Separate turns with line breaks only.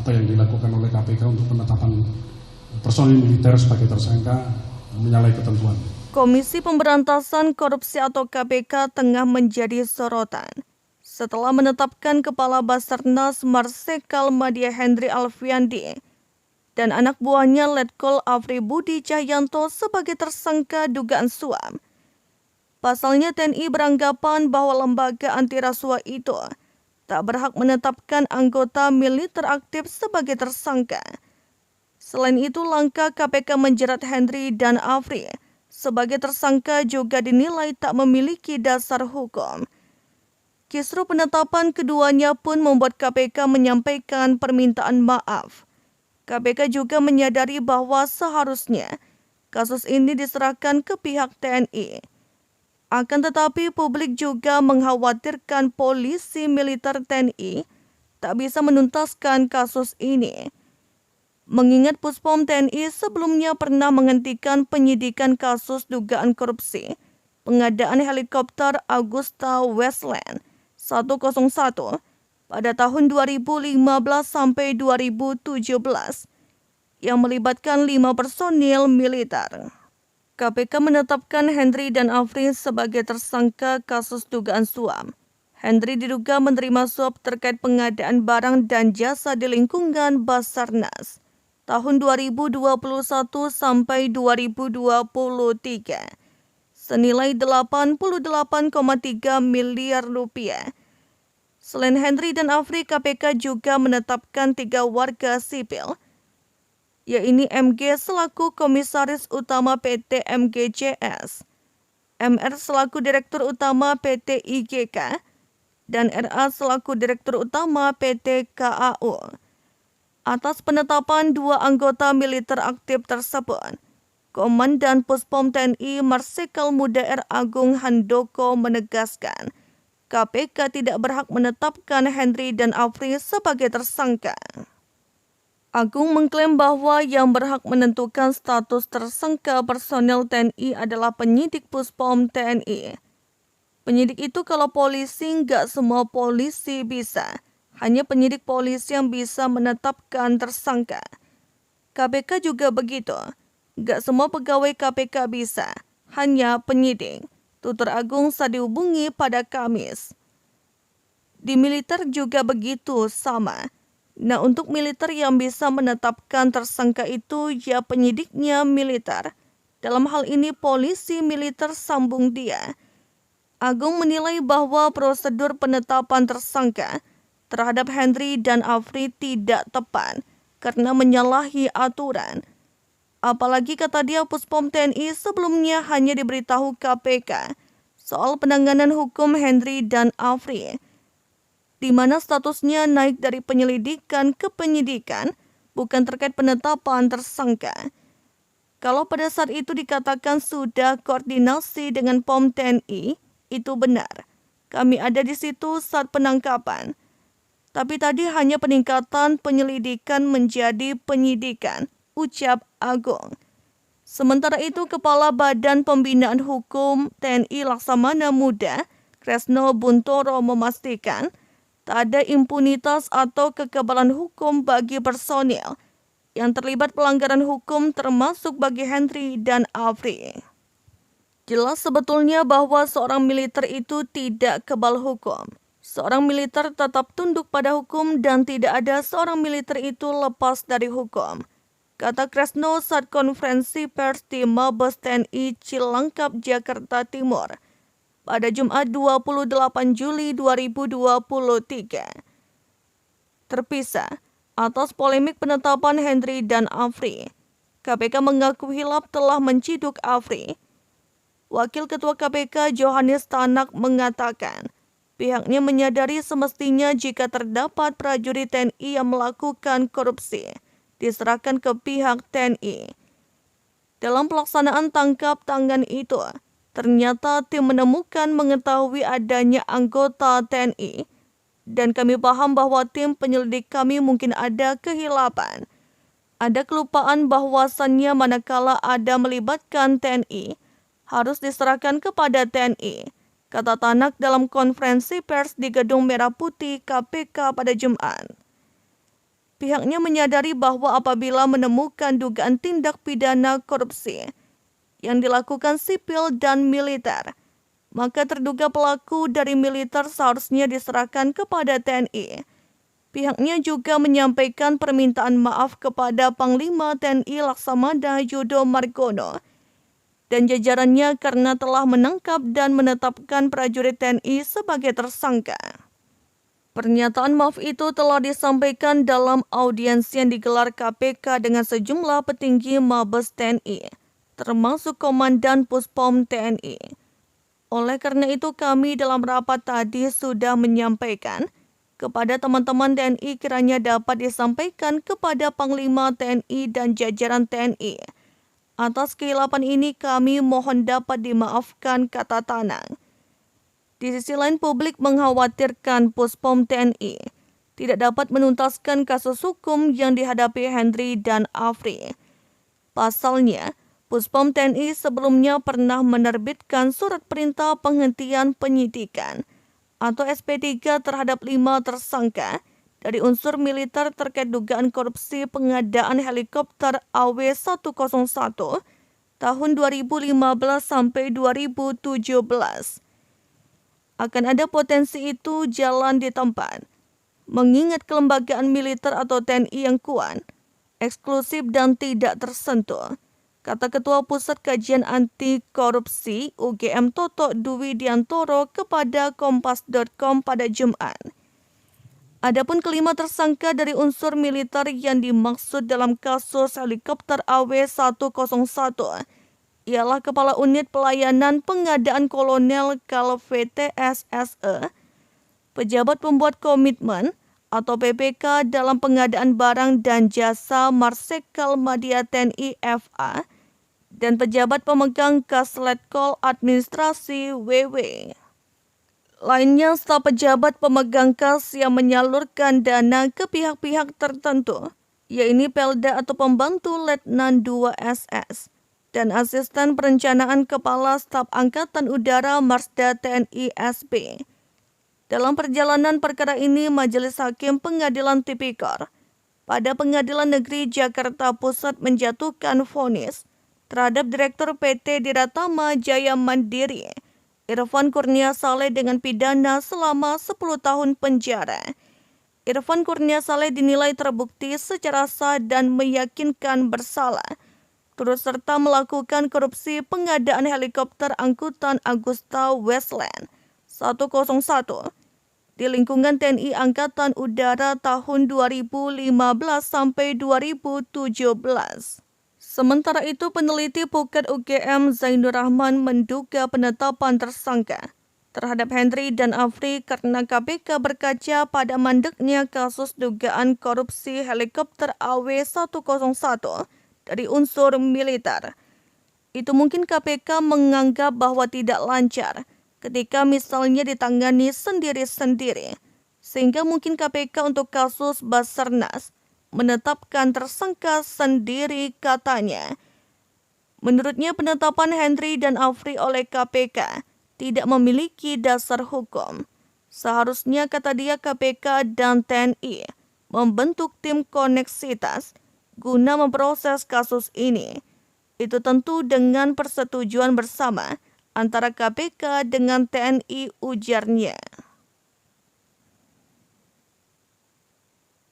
apa yang dilakukan oleh KPK untuk penetapan personil militer sebagai tersangka menyalahi ketentuan.
Komisi Pemberantasan Korupsi atau KPK tengah menjadi sorotan setelah menetapkan Kepala Basarnas Marsikal Madya Hendry Alfiandi dan anak buahnya Letkol Afri Budi Cahyanto sebagai tersangka dugaan suap. Pasalnya TNI beranggapan bahwa lembaga anti rasuah itu tak berhak menetapkan anggota militer aktif sebagai tersangka. Selain itu, langkah KPK menjerat Hendry dan Afri sebagai tersangka juga dinilai tak memiliki dasar hukum. Kisru penetapan keduanya pun membuat KPK menyampaikan permintaan maaf. KPK juga menyadari bahwa seharusnya kasus ini diserahkan ke pihak TNI. Akan tetapi publik juga mengkhawatirkan polisi militer TNI tak bisa menuntaskan kasus ini. Mengingat Puspom TNI sebelumnya pernah menghentikan penyidikan kasus dugaan korupsi pengadaan helikopter Agusta Westland 101 pada tahun 2015 sampai 2017 yang melibatkan 5 personil militer. KPK menetapkan Hendry dan Afri sebagai tersangka kasus dugaan suap. Hendry diduga menerima suap terkait pengadaan barang dan jasa di lingkungan Basarnas tahun 2021 sampai 2023 senilai 88,3 miliar rupiah. Selain Hendry dan Afri, KPK juga menetapkan 3 warga sipil, yaitu MG selaku Komisaris Utama PT MGCS, MR selaku Direktur Utama PT IGK, dan RA selaku Direktur Utama PT KAU. Atas penetapan 2 anggota militer aktif tersebut, Komandan Puspom TNI Marsikal Muda R. Agung Handoko menegaskan KPK tidak berhak menetapkan Hendry dan Afri sebagai tersangka. Agung mengklaim bahwa yang berhak menentukan status tersangka personel TNI adalah penyidik Puspom TNI. Penyidik itu kalau polisi, nggak semua polisi bisa. Hanya penyidik polisi yang bisa menetapkan tersangka. KPK juga begitu. Nggak semua pegawai KPK bisa. Hanya penyidik. Tutur Agung saat dihubungi pada Kamis. Di militer juga begitu, sama. Nah, untuk militer yang bisa menetapkan tersangka itu ya penyidiknya militer. Dalam hal ini polisi militer, sambung dia. Agung menilai bahwa prosedur penetapan tersangka terhadap Hendry dan Afri tidak tepat karena menyalahi aturan. Apalagi kata dia Puspom TNI sebelumnya hanya diberitahu KPK soal penanganan hukum Hendry dan Afri, di mana statusnya naik dari penyelidikan ke penyidikan, bukan terkait penetapan tersangka. Kalau pada saat itu dikatakan sudah koordinasi dengan POM TNI, itu benar. Kami ada di situ saat penangkapan. Tapi tadi hanya peningkatan penyelidikan menjadi penyidikan, ucap Agung. Sementara itu, Kepala Badan Pembinaan Hukum TNI Laksamana Muda, Kresno Buntoro memastikan tak ada impunitas atau kekebalan hukum bagi personil yang terlibat pelanggaran hukum termasuk bagi Hendry dan Afri. Jelas sebetulnya bahwa seorang militer itu tidak kebal hukum. Seorang militer tetap tunduk pada hukum dan tidak ada seorang militer itu lepas dari hukum, kata Kresno saat konferensi pers di Mabes TNI Cilangkap, Jakarta Timur pada Jumat 28 Juli 2023. Terpisah, atas polemik penetapan Hendry dan Afri, KPK mengaku hilaf telah menciduk Afri. Wakil Ketua KPK Johannes Tanak mengatakan, pihaknya menyadari semestinya jika terdapat prajurit TNI yang melakukan korupsi, diserahkan ke pihak TNI. Dalam pelaksanaan tangkap tangan itu, ternyata tim menemukan mengetahui adanya anggota TNI, dan kami paham bahwa tim penyelidik kami mungkin ada kehilapan. Ada kelupaan bahwasannya manakala ada melibatkan TNI, harus diserahkan kepada TNI, kata Tanak dalam konferensi pers di Gedung Merah Putih KPK pada Jumat. Pihaknya menyadari bahwa apabila menemukan dugaan tindak pidana korupsi yang dilakukan sipil dan militer, maka terduga pelaku dari militer seharusnya diserahkan kepada TNI. Pihaknya juga menyampaikan permintaan maaf kepada Panglima TNI Laksamana Yudo Margono dan jajarannya karena telah menangkap dan menetapkan prajurit TNI sebagai tersangka. Pernyataan maaf itu telah disampaikan dalam audiensi yang digelar KPK dengan sejumlah petinggi Mabes TNI, termasuk Komandan Puspom TNI. Oleh karena itu, kami dalam rapat tadi sudah menyampaikan kepada teman-teman TNI kiranya dapat disampaikan kepada Panglima TNI dan jajaran TNI. Atas kehilapan ini kami mohon dapat dimaafkan, kata Tanang. Di sisi lain, publik mengkhawatirkan Puspom TNI tidak dapat menuntaskan kasus hukum yang dihadapi Henry dan Afri. Pasalnya, Puspom TNI sebelumnya pernah menerbitkan surat perintah penghentian penyidikan atau SP3 terhadap 5 tersangka dari unsur militer terkait dugaan korupsi pengadaan helikopter AW101 tahun 2015 sampai 2017. Akan ada potensi itu jalan di tempat, mengingat kelembagaan militer atau TNI yang kuat, eksklusif dan tidak tersentuh, kata Ketua Pusat Kajian Anti Korupsi UGM Toto Dwi Diantoro kepada Kompas.com pada Jumat. Adapun kelima tersangka dari unsur militer yang dimaksud dalam kasus helikopter AW101 ialah Kepala Unit Pelayanan Pengadaan Kolonel Kal VTSSE, Pejabat Pembuat Komitmen atau PPK dalam pengadaan barang dan jasa Marsikal Madya TNI FA, dan pejabat pemegang kas Letkol Administrasi WW. Lainnya, staf pejabat pemegang kas yang menyalurkan dana ke pihak-pihak tertentu, yaitu Pelda atau Pembantu Letnan 2 SS, dan Asisten Perencanaan Kepala Staf Angkatan Udara Marsda TNI SB. Dalam perjalanan perkara ini, Majelis Hakim Pengadilan Tipikor pada Pengadilan Negeri Jakarta Pusat menjatuhkan vonis terhadap Direktur PT Diratama Jaya Mandiri, Irfan Kurnia Saleh dengan pidana selama 10 tahun penjara. Irfan Kurnia Saleh dinilai terbukti secara sah dan meyakinkan bersalah, turut serta melakukan korupsi pengadaan helikopter angkutan Agusta Westland 101 di lingkungan TNI Angkatan Udara tahun 2015 sampai 2017. Sementara itu, peneliti Pukat UGM Zainur Rahman menduga penetapan tersangka terhadap Henry dan Afri karena KPK berkaca pada mandeknya kasus dugaan korupsi helikopter AW101 dari unsur militer. Itu mungkin KPK menganggap bahwa tidak lancar ketika misalnya ditangani sendiri-sendiri, sehingga mungkin KPK untuk kasus Basarnas menetapkan tersangka sendiri, katanya. Menurutnya, penetapan Henry dan Afri oleh KPK tidak memiliki dasar hukum. Seharusnya, kata dia, KPK dan TNI membentuk tim koneksitas guna memproses kasus ini. Itu tentu dengan persetujuan bersama antara KPK dengan TNI, ujarnya.